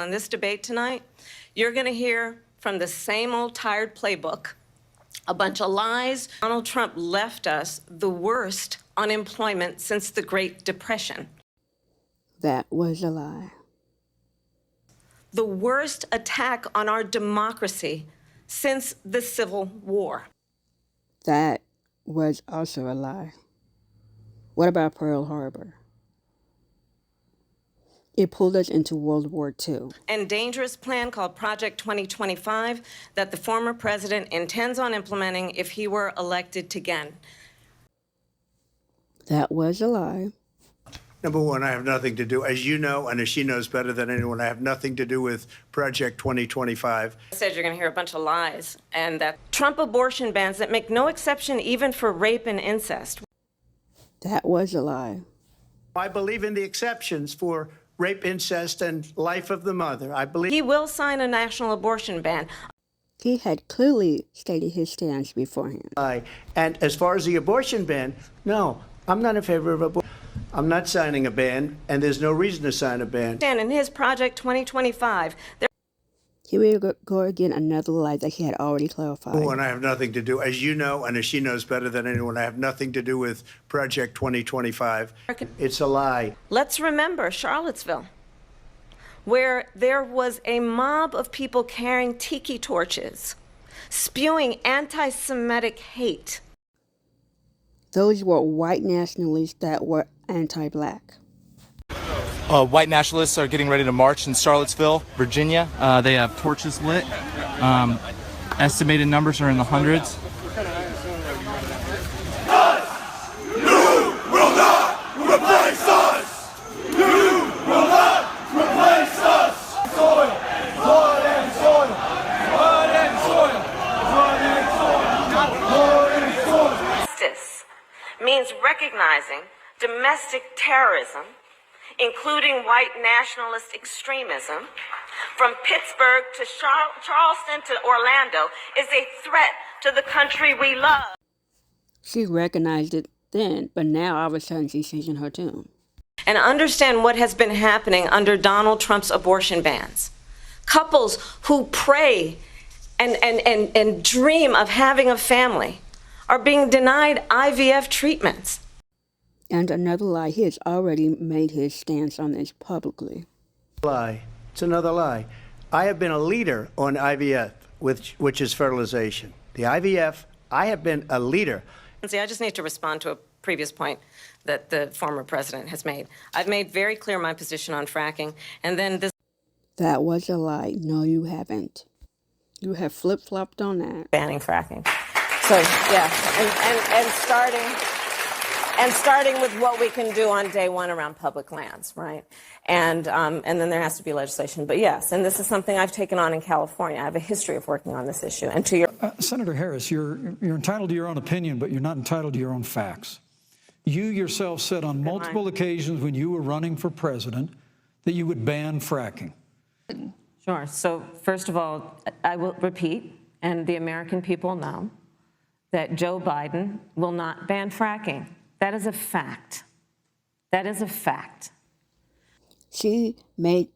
On this debate tonight, you're going to hear from the same old tired playbook, a bunch of lies. Donald Trump left us the worst unemployment since the Great Depression. That was a lie. The worst attack on our democracy since the Civil War. That was also a lie. What about Pearl Harbor? It pulled us into World War II. And dangerous plan called Project 2025 that the former president intends on implementing if he were elected again. That was a lie. Number one, I have nothing to do, as you know, and as she knows better than anyone, I have nothing to do with Project 2025. I said you're going to hear a bunch of lies, and that Trump abortion bans that make no exception even for rape and incest. That was a lie. I believe in the exceptions for rape, incest, and life of the mother. I believe He will sign a national abortion ban. He had clearly stated his stance beforehand. And as far as the abortion ban, no, I'm not in favor of abortion. I'm not signing a ban, and there's no reason to sign a ban. And in his Project 2025, Here we go again, another lie that he had already clarified. And I have nothing to do, as you know, and as she knows better than anyone, I have nothing to do with Project 2025. It's a lie. let's remember Charlottesville, where there was a mob of people carrying tiki torches, spewing anti-Semitic hate. Those were white nationalists that were anti-black. White nationalists are getting ready to march in Charlottesville, Virginia. They have torches lit. Estimated numbers are in the hundreds. Justice means recognizing domestic terrorism, including white nationalist extremism, from Pittsburgh to Charleston to Orlando, is a threat to the country we love. She recognized it then, but now all of a sudden she's changing her tune. And understand what has been happening under Donald Trump's abortion bans. Couples who pray and dream of having a family are being denied IVF treatments. And another lie, he has already made his stance on this publicly. Lie. It's another lie. I have been a leader on IVF, which is fertilization. The IVF, I have been a leader. See, I just need to respond to a previous point that the former president has made. I've made very clear my position on fracking, and then this... That was a lie. No, you haven't. You have flip-flopped on that. Banning fracking. So, yeah, and starting with what we can do on day one around public lands, right? And then there has to be legislation. But yes, and this is something I've taken on in California. I have a history of working on this issue. And to your Senator Harris, you're entitled to your own opinion, but you're not entitled to your own facts. You yourself said on multiple occasions when you were running for president that you would ban fracking. Sure. So first of all, I will repeat, and the American people know, that Joe Biden will not ban fracking. That is a fact. That is a fact. She made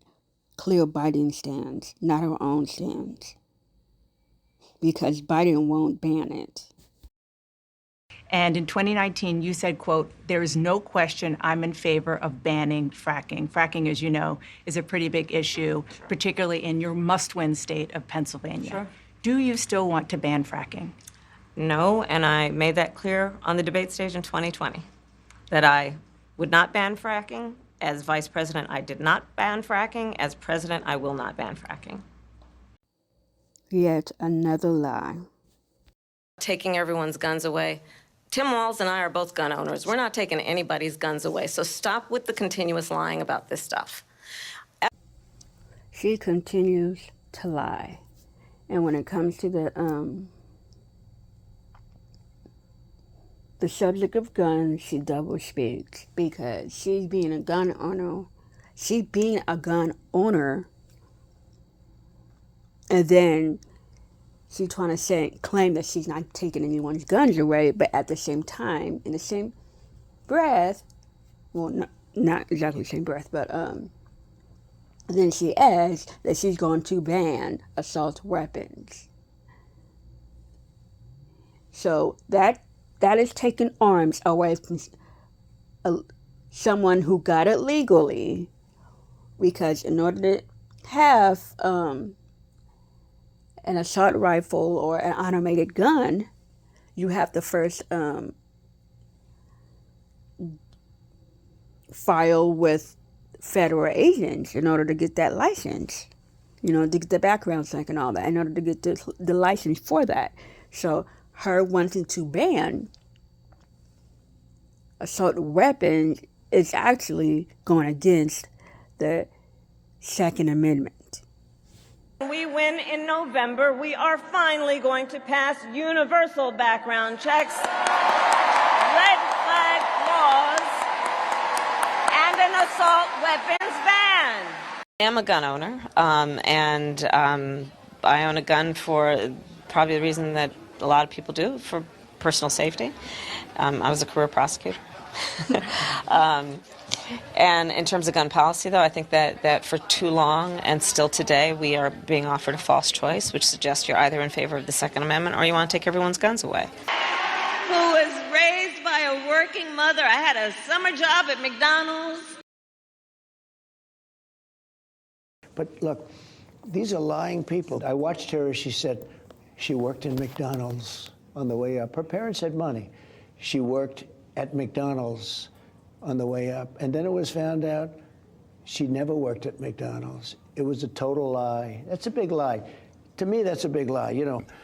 clear Biden's stance, not her own stance, because Biden won't ban it. And in 2019, you said, quote, "There is no question I'm in favor of banning fracking." Fracking, as you know, is a pretty big issue, particularly in your must-win state of Pennsylvania. Sure. Do you still want to ban fracking? No, and I made that clear on the debate stage in 2020, that I would not ban fracking. As vice president, I did not ban fracking. As president, I will not ban fracking. Yet another lie. Taking everyone's guns away. Tim Walz and I are both gun owners. We're not taking anybody's guns away, so stop with the continuous lying about this stuff. She continues to lie. And when it comes to the subject of guns, she double speaks because she's being a gun owner. She being a gun owner, and then she's trying to claim that she's not taking anyone's guns away, but at the same time, in the same breath, well, not exactly the same breath, but then she adds that she's going to ban assault weapons. So that is taking arms away from someone who got it legally, because in order to have an assault rifle or an automated gun, you have to first file with federal agents in order to get that license, to get the background check and all that, in order to get the license for that. So her wanting to ban assault weapons is actually going against the Second Amendment. We win in November. We are finally going to pass universal background checks, red flag laws, and an assault weapons ban. I am a gun owner, and I own a gun for probably the reason that a lot of people do, for personal safety. I was a career prosecutor. And in terms of gun policy, though, I think that for too long and still today, we are being offered a false choice, which suggests you're either in favor of the Second Amendment or you want to take everyone's guns away. Who was raised by a working mother. I had a summer job at McDonald's. But look, these are lying people. I watched her as she said she worked in McDonald's on the way up. Her parents had money. She worked at McDonald's on the way up. And then it was found out she never worked at McDonald's. It was a total lie. That's a big lie. To me, that's a big lie,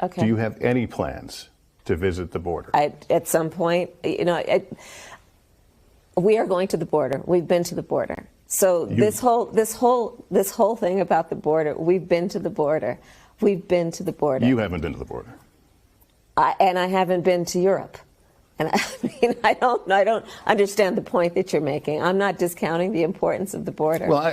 Okay. Do you have any plans to visit the border? At some point, we are going to the border. We've been to the border. So this whole thing about the border, we've been to the border. We've been to the border. You haven't been to the border. And I haven't been to Europe. And I don't understand the point that you're making. I'm not discounting the importance of the border. Well,